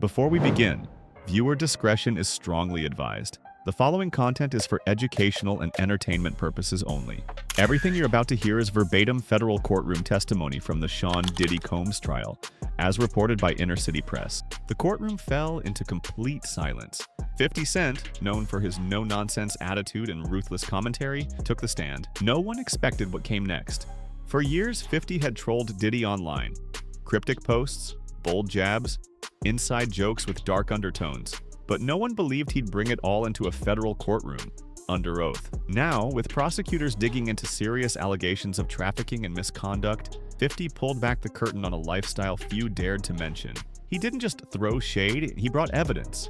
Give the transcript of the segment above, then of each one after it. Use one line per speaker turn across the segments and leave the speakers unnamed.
Before we begin, viewer discretion is strongly advised. The following content is for educational and entertainment purposes only. Everything you're about to hear is verbatim federal courtroom testimony from the Sean Diddy Combs trial, as reported by Inner City Press. The courtroom fell into complete silence. 50 Cent, known for his no-nonsense attitude and ruthless commentary, took the stand. No one expected what came next. For years, 50 had trolled Diddy online. Cryptic posts, bold jabs, inside jokes with dark undertones. But no one believed he'd bring it all into a federal courtroom, under oath. Now, with prosecutors digging into serious allegations of trafficking and misconduct, 50 pulled back the curtain on a lifestyle few dared to mention. He didn't just throw shade, he brought evidence.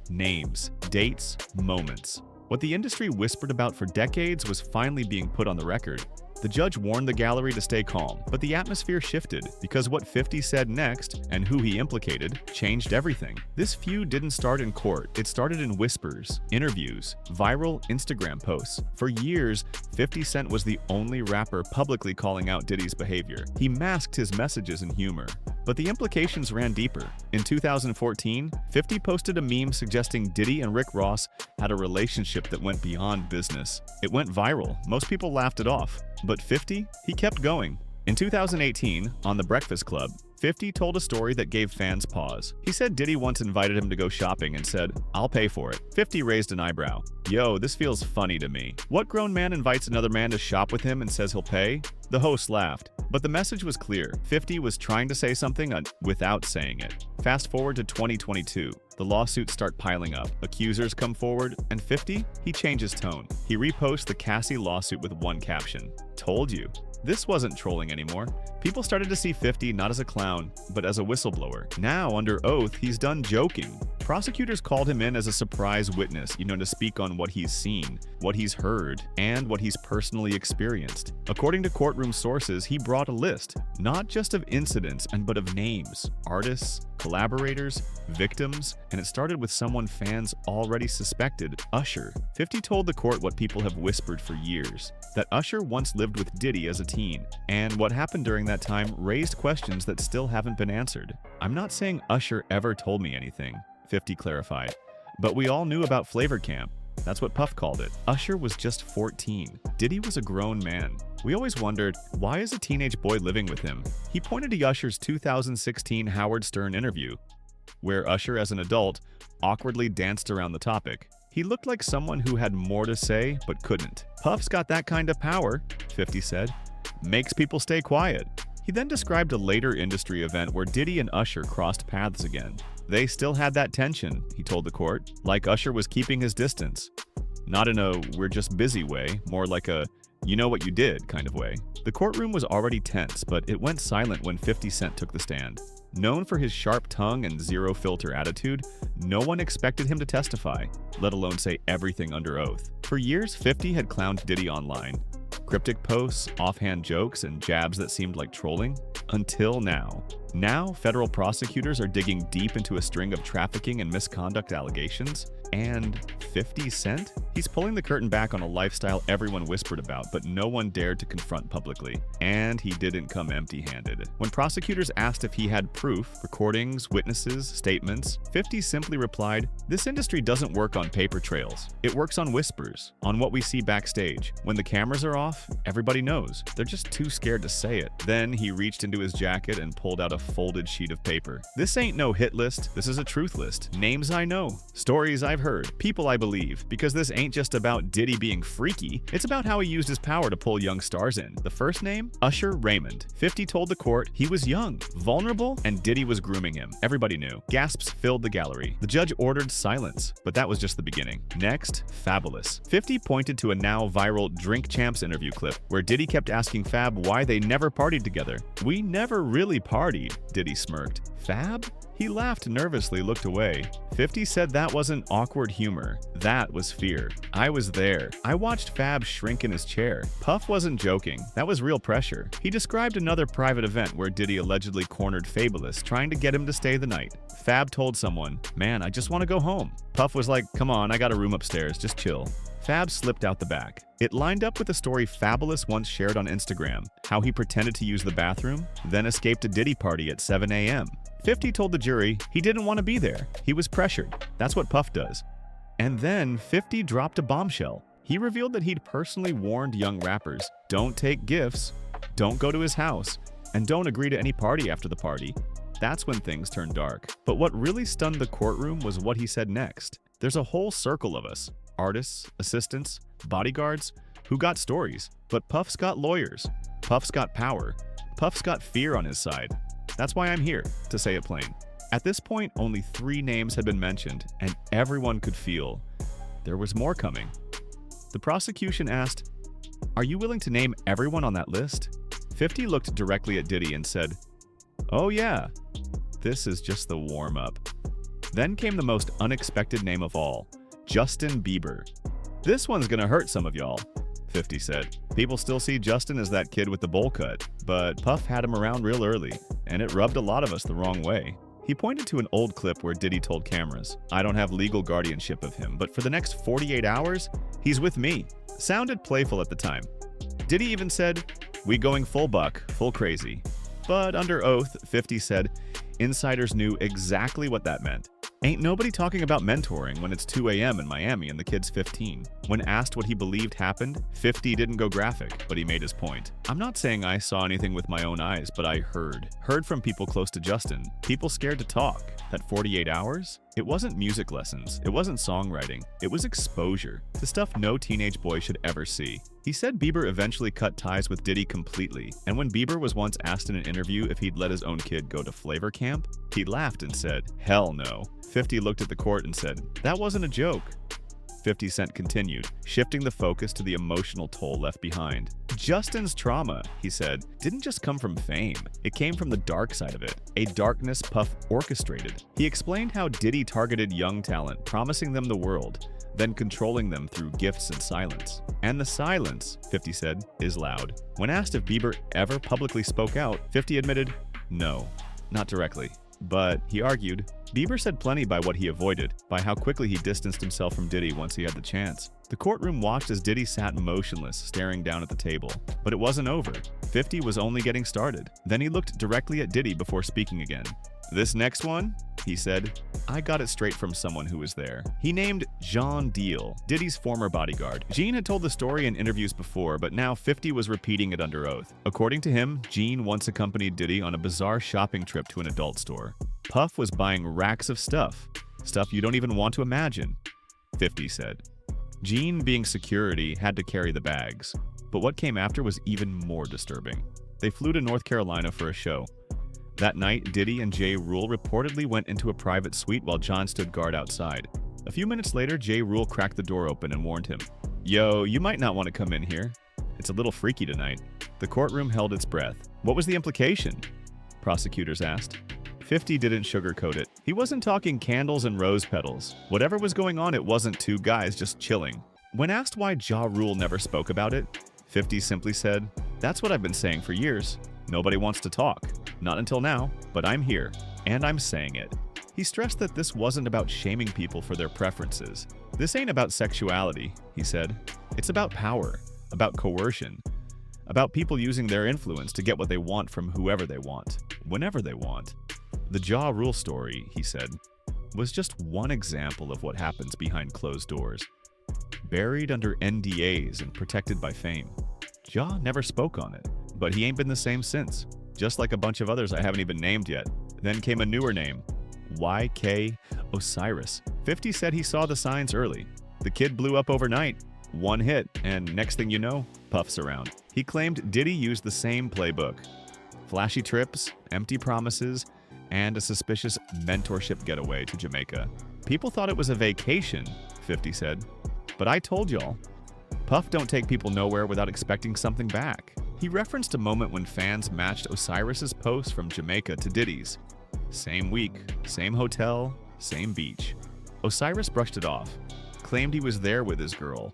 Names, dates, moments. What the industry whispered about for decades was finally being put on the record. The judge warned the gallery to stay calm, but the atmosphere shifted because what 50 said next, and who he implicated, changed everything. This feud didn't start in court, it started in whispers, interviews, viral Instagram posts. For years, 50 Cent was the only rapper publicly calling out Diddy's behavior. He masked his messages in humor. But the implications ran deeper. In 2014, 50 posted a meme suggesting Diddy and Rick Ross had a relationship that went beyond business. It went viral. Most people laughed it off. But 50? He kept going. In 2018, on The Breakfast Club, 50 told a story that gave fans pause. He said Diddy once invited him to go shopping and said, "I'll pay for it." 50 raised an eyebrow. "Yo, this feels funny to me. What grown man invites another man to shop with him and says he'll pay?" The host laughed. But the message was clear. 50 was trying to say something without saying it. Fast forward to 2022. The lawsuits start piling up. Accusers come forward, and 50? He changes tone. He reposts the Cassie lawsuit with one caption. "Told you." This wasn't trolling anymore. People started to see 50 not as a clown, but as a whistleblower. Now, under oath, he's done joking. Prosecutors called him in as a surprise witness, to speak on what he's seen, what he's heard, and what he's personally experienced. According to courtroom sources, he brought a list, not just of incidents, but of names, artists, collaborators, victims, and it started with someone fans already suspected, Usher. 50 told the court what people have whispered for years, that Usher once lived with Diddy as a teen, and what happened during that time raised questions that still haven't been answered. "I'm not saying Usher ever told me anything," 50 clarified, "but we all knew about Flavor Camp. That's what Puff called it. Usher was just 14. Diddy was a grown man. We always wondered, why is a teenage boy living with him?" He pointed to Usher's 2016 Howard Stern interview, where Usher, as an adult, awkwardly danced around the topic. He looked like someone who had more to say, but couldn't. "Puff's got that kind of power," 50 said. "Makes people stay quiet." He then described a later industry event where Diddy and Usher crossed paths again. They still had that tension, he told the court, like Usher was keeping his distance. Not in a "we're just busy" way, more like a "you know what you did" kind of way. The courtroom was already tense, but it went silent when 50 Cent took the stand. Known for his sharp tongue and zero-filter attitude, no one expected him to testify, let alone say everything under oath. For years, 50 had clowned Diddy online. Cryptic posts, offhand jokes, and jabs that seemed like trolling. Until now. Now, federal prosecutors are digging deep into a string of trafficking and misconduct allegations. And 50 Cent? He's pulling the curtain back on a lifestyle everyone whispered about, but no one dared to confront publicly. And he didn't come empty-handed. When prosecutors asked if he had proof, recordings, witnesses, statements, 50 simply replied, "This industry doesn't work on paper trails. It works on whispers, on what we see backstage. When the cameras are off, everybody knows. They're just too scared to say it." Then he reached into his jacket and pulled out a folded sheet of paper. "This ain't no hit list. This is a truth list. Names I know. Stories I've heard. People I believe. Because this ain't just about Diddy being freaky. It's about how he used his power to pull young stars in. The first name? Usher Raymond." 50 told the court he was young, vulnerable, and Diddy was grooming him. Everybody knew. Gasps filled the gallery. The judge ordered silence, but that was just the beginning. Next, Fabulous. 50 pointed to a now viral Drink Champs interview clip where Diddy kept asking Fab why they never partied together. "We never really partied," Diddy smirked. "Fab?" He laughed nervously, looked away. 50 said that wasn't awkward humor. That was fear. "I was there. I watched Fab shrink in his chair." Puff wasn't joking. That was real pressure. He described another private event where Diddy allegedly cornered Fabulous, trying to get him to stay the night. Fab told someone, "Man, I just want to go home." Puff was like, "Come on, I got a room upstairs. Just chill." Fab slipped out the back. It lined up with a story Fabulous once shared on Instagram, how he pretended to use the bathroom, then escaped a Diddy party at 7 a.m. 50 told the jury he didn't want to be there. He was pressured. That's what Puff does. And then 50 dropped a bombshell. He revealed that he'd personally warned young rappers, don't take gifts, don't go to his house, and don't agree to any party after the party. That's when things turned dark. But what really stunned the courtroom was what he said next. There's a whole circle of us, artists, assistants, bodyguards, who got stories. But Puff's got lawyers. Puff's got power. Puff's got fear on his side. That's why I'm here, to say it plain. At this point, only 3 names had been mentioned, and everyone could feel there was more coming. The prosecution asked, "Are you willing to name everyone on that list?" 50 looked directly at Diddy and said, "Oh yeah, this is just the warm-up." Then came the most unexpected name of all, Justin Bieber. "This one's gonna hurt some of y'all," 50 said. People still see Justin as that kid with the bowl cut, but Puff had him around real early, and it rubbed a lot of us the wrong way. He pointed to an old clip where Diddy told cameras, "I don't have legal guardianship of him, but for the next 48 hours, he's with me." Sounded playful at the time. Diddy even said, "We going full buck, full crazy." But under oath, 50 said, insiders knew exactly what that meant. Ain't nobody talking about mentoring when it's 2 a.m. in Miami and the kid's 15. When asked what he believed happened, 50 didn't go graphic, but he made his point. "I'm not saying I saw anything with my own eyes, but I heard. Heard from people close to Justin. People scared to talk. That 48 hours? It wasn't music lessons. It wasn't songwriting. It was exposure. The stuff no teenage boy should ever see." He said Bieber eventually cut ties with Diddy completely, and when Bieber was once asked in an interview if he'd let his own kid go to flavor camp, he laughed and said, "Hell no." 50 looked at the court and said, "That wasn't a joke." 50 Cent continued, shifting the focus to the emotional toll left behind. Justin's trauma, he said, didn't just come from fame. It came from the dark side of it, a darkness Puff orchestrated. He explained how Diddy targeted young talent, promising them the world, then controlling them through gifts and silence. And the silence, 50 said, is loud. When asked if Bieber ever publicly spoke out, 50 admitted, no, not directly. But, he argued, Bieber said plenty by what he avoided, by how quickly he distanced himself from Diddy once he had the chance. The courtroom watched as Diddy sat motionless, staring down at the table. But it wasn't over. 50 was only getting started. Then he looked directly at Diddy before speaking again. "This next one," he said, "I got it straight from someone who was there." He named John Deal, Diddy's former bodyguard. Gene had told the story in interviews before, but now 50 was repeating it under oath. According to him, Gene once accompanied Diddy on a bizarre shopping trip to an adult store. Puff was buying racks of stuff you don't even want to imagine, 50 said. Gene, being security, had to carry the bags. But what came after was even more disturbing. They flew to North Carolina for a show. That night, Diddy and Ja Rule reportedly went into a private suite while John stood guard outside. A few minutes later, Ja Rule cracked the door open and warned him, "Yo, you might not want to come in here. It's a little freaky tonight." The courtroom held its breath. What was the implication? Prosecutors asked. 50 didn't sugarcoat it. He wasn't talking candles and rose petals. Whatever was going on, it wasn't two guys just chilling. When asked why Ja Rule never spoke about it, 50 simply said, "That's what I've been saying for years. Nobody wants to talk. Not until now, but I'm here, and I'm saying it." He stressed that this wasn't about shaming people for their preferences. "This ain't about sexuality," he said. "It's about power, about coercion, about people using their influence to get what they want from whoever they want, whenever they want." The Ja Rule story, he said, was just one example of what happens behind closed doors. Buried under NDAs and protected by fame. Ja never spoke on it, but he ain't been the same since. Just like a bunch of others I haven't even named yet. Then came a newer name, YK Osiris. 50 said he saw the signs early. The kid blew up overnight. One hit, and next thing you know, Puff's around. He claimed Diddy used the same playbook. Flashy trips, empty promises, and a suspicious mentorship getaway to Jamaica. People thought it was a vacation, 50 said. But I told y'all, Puff don't take people nowhere without expecting something back. He referenced a moment when fans matched Osiris's post from Jamaica to Diddy's. Same week, same hotel, same beach. Osiris brushed it off, claimed he was there with his girl.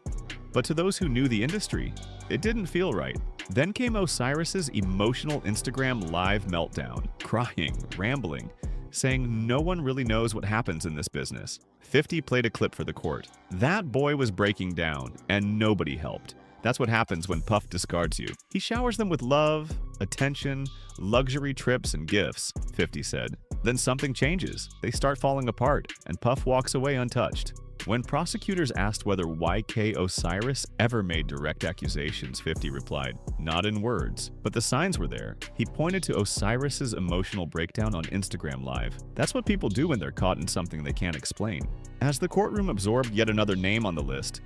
But to those who knew the industry, it didn't feel right. Then came Osiris's emotional Instagram live meltdown, crying, rambling, saying no one really knows what happens in this business. 50 played a clip for the court. That boy was breaking down, and nobody helped. That's what happens when Puff discards you. He showers them with love, attention, luxury trips, and gifts, 50 said. Then something changes. They start falling apart, and Puff walks away untouched. When prosecutors asked whether YK Osiris ever made direct accusations, 50 replied, "Not in words, but the signs were there." He pointed to Osiris's emotional breakdown on Instagram Live. That's what people do when they're caught in something they can't explain. As the courtroom absorbed yet another name on the list,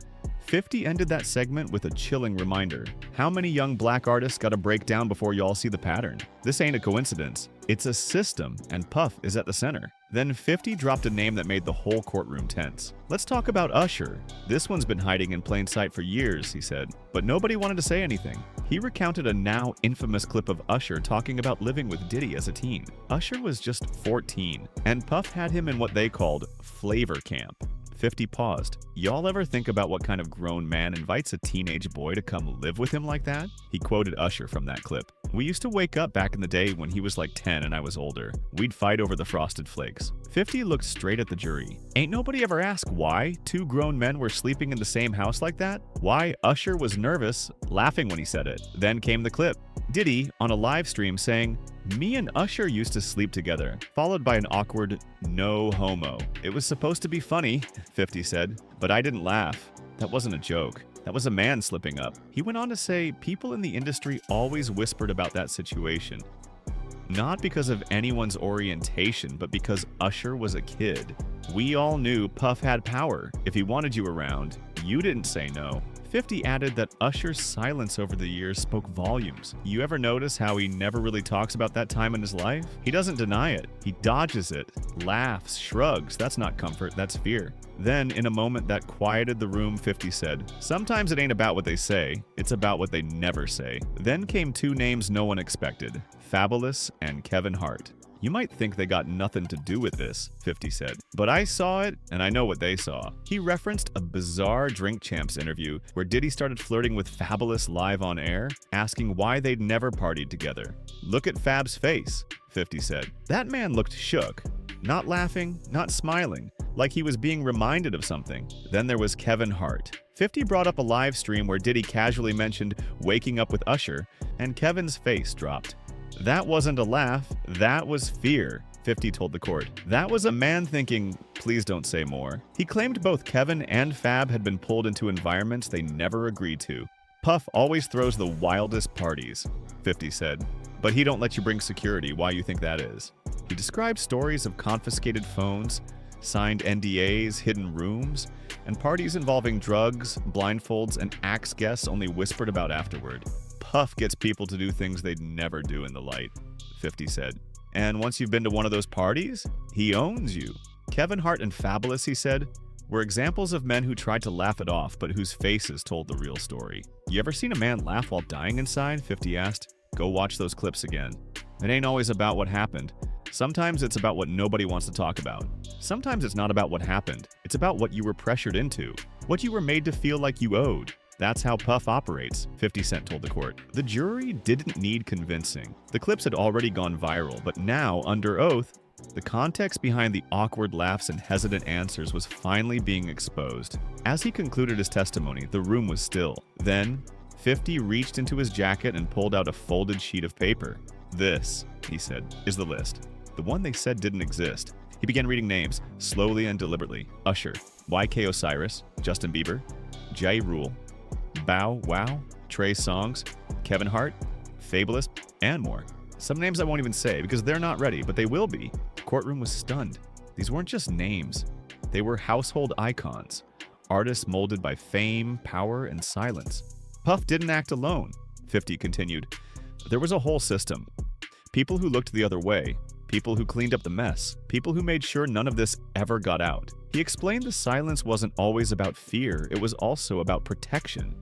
50 ended that segment with a chilling reminder. How many young black artists gotta break down before y'all see the pattern? This ain't a coincidence. It's a system, and Puff is at the center. Then 50 dropped a name that made the whole courtroom tense. "Let's talk about Usher. This one's been hiding in plain sight for years," he said, but nobody wanted to say anything. He recounted a now infamous clip of Usher talking about living with Diddy as a teen. Usher was just 14, and Puff had him in what they called flavor camp. 50 paused. "Y'all ever think about what kind of grown man invites a teenage boy to come live with him like that?" He quoted Usher from that clip. "We used to wake up back in the day when he was like 10 and I was older. We'd fight over the Frosted Flakes." 50 looked straight at the jury. Ain't nobody ever asked why two grown men were sleeping in the same house like that? Why Usher was nervous, laughing when he said it. Then came the clip. Diddy on a live stream saying, "Me and Usher used to sleep together," followed by an awkward "no homo." "It was supposed to be funny," 50 said, "but I didn't laugh. That wasn't a joke. That was a man slipping up." He went on to say people in the industry always whispered about that situation. Not because of anyone's orientation, but because Usher was a kid. "We all knew Puff had power. If he wanted you around, you didn't say no." 50 added that Usher's silence over the years spoke volumes. "You ever notice how he never really talks about that time in his life? He doesn't deny it. He dodges it, laughs, shrugs. That's not comfort, that's fear." Then, in a moment that quieted the room, 50 said, "Sometimes it ain't about what they say, it's about what they never say." Then came two names no one expected, Fabulous and Kevin Hart. "You might think they got nothing to do with this," 50 said, "but I saw it, and I know what they saw." He referenced a bizarre Drink Champs interview where Diddy started flirting with Fabulous live on air, asking why they'd never partied together. "Look at Fab's face," 50 said. That man looked shook. Not laughing, not smiling, like he was being reminded of something. Then there was Kevin Hart. 50 brought up a live stream where Diddy casually mentioned waking up with Usher, and Kevin's face dropped. "That wasn't a laugh, that was fear," 50 told the court. "That was a man thinking, please don't say more." He claimed both Kevin and Fab had been pulled into environments they never agreed to. "Puff always throws the wildest parties," 50 said, "but he don't let you bring security. Why you think that is?" He described stories of confiscated phones, signed NDAs, hidden rooms, and parties involving drugs, blindfolds, and axe guests only whispered about afterward. "Puff gets people to do things they'd never do in the light," 50 said. "And once you've been to one of those parties, he owns you." Kevin Hart and Fabulous, he said, were examples of men who tried to laugh it off, but whose faces told the real story. "You ever seen a man laugh while dying inside?" 50 asked. "Go watch those clips again. It ain't always about what happened. Sometimes it's about what nobody wants to talk about. Sometimes it's not about what happened. It's about what you were pressured into, what you were made to feel like you owed. That's how Puff operates," 50 Cent told the court. The jury didn't need convincing. The clips had already gone viral, but now, under oath, the context behind the awkward laughs and hesitant answers was finally being exposed. As he concluded his testimony, the room was still. Then, 50 reached into his jacket and pulled out a folded sheet of paper. "This," he said, "is the list. The one they said didn't exist." He began reading names, slowly and deliberately. Usher, YK Osiris, Justin Bieber, Ja Rule, Bow Wow, Trey Songz, Kevin Hart, Fabulous, and more. Some names I won't even say because they're not ready, but they will be. The courtroom was stunned. These weren't just names. They were household icons, artists molded by fame, power, and silence. Puff didn't act alone, 50 continued. There was a whole system. People who looked the other way, people who cleaned up the mess, people who made sure none of this ever got out. He explained the silence wasn't always about fear, it was also about protection.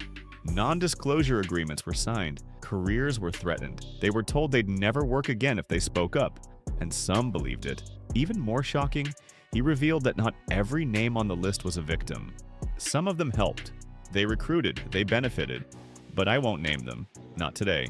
Non-disclosure agreements were signed, careers were threatened, they were told they'd never work again if they spoke up, and some believed it. Even more shocking, he revealed that not every name on the list was a victim. Some of them helped. They recruited, they benefited, but I won't name them, not today.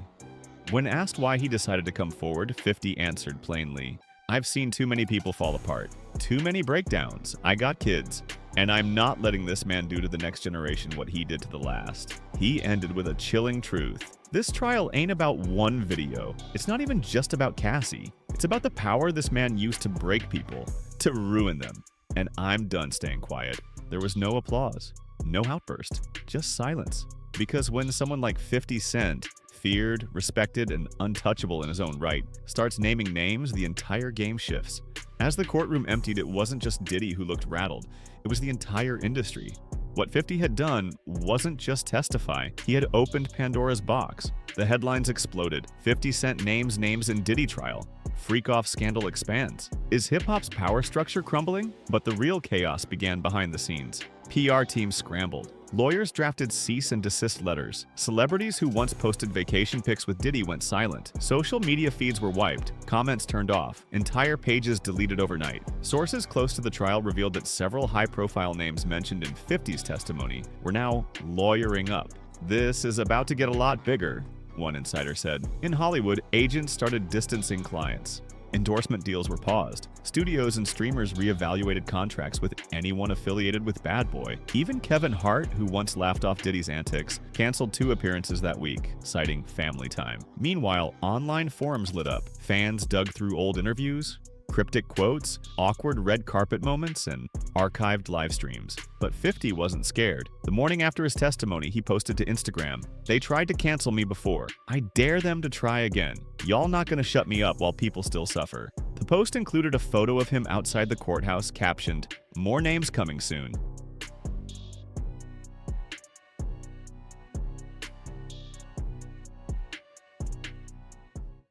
When asked why he decided to come forward, 50 answered plainly, "I've seen too many people fall apart, too many breakdowns, I got kids, and I'm not letting this man do to the next generation what he did to the last." He ended with a chilling truth. This trial ain't about one video. It's not even just about Cassie. It's about the power this man used to break people, to ruin them. And I'm done staying quiet. There was no applause, no outburst, just silence. Because when someone like 50 Cent, feared, respected, and untouchable in his own right, starts naming names, the entire game shifts. As the courtroom emptied, it wasn't just Diddy who looked rattled. It was the entire industry. What 50 had done wasn't just testify. He had opened Pandora's box. The headlines exploded. 50 Cent names names in Diddy trial. Freak-off scandal expands. Is hip-hop's power structure crumbling? But the real chaos began behind the scenes. PR teams scrambled. Lawyers drafted cease and desist letters. Celebrities who once posted vacation pics with Diddy went silent. Social media feeds were wiped. Comments turned off. Entire pages deleted overnight. Sources close to the trial revealed that several high-profile names mentioned in 50's testimony were now lawyering up. This is about to get a lot bigger, one insider said. In Hollywood, agents started distancing clients. Endorsement deals were paused. Studios and streamers reevaluated contracts with anyone affiliated with Bad Boy. Even Kevin Hart, who once laughed off Diddy's antics, canceled 2 appearances that week, citing family time. Meanwhile, online forums lit up. Fans dug through old interviews, cryptic quotes, awkward red carpet moments, and archived live streams. But 50 wasn't scared. The morning after his testimony, he posted to Instagram, "They tried to cancel me before. I dare them to try again. Y'all not gonna shut me up while people still suffer." The post included a photo of him outside the courthouse captioned, "More names coming soon."